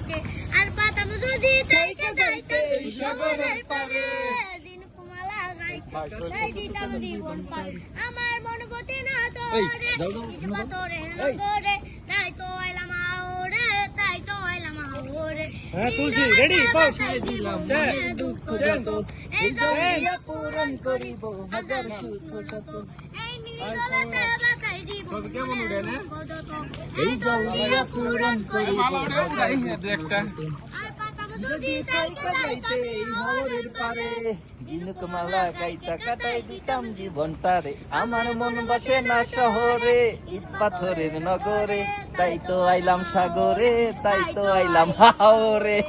থাকে আর পাতাম যদি তাইকে যাইতে সাগরের পারে দিন কুমালা গাইতে তাই দিতাম জীবন পার আমার মন গতি না তোরে তোরে নগরে তাই তো আইলাম আওরে তাই তো আইলাম আওরে হ্যাঁ তুলছি রেডি পাও দিলাম দুঃখ যত এই পূরণ করিব হাজার সুখ যত এই নীলতে বাকাই দিব কেমন উড়ে না এই দলিয়া পূরণ করিব ভালো উড়ে একটা আর পাতাম যদি তাইকে যাইতে হাওরের পারে দিনকমালা গাইতা কাটাই দিতাম জীবন তারে আমার মন বসে না শহরে ইট পাথরের নগরে তাই তো আইলাম সাগরে তাই তো আইলাম হাওরে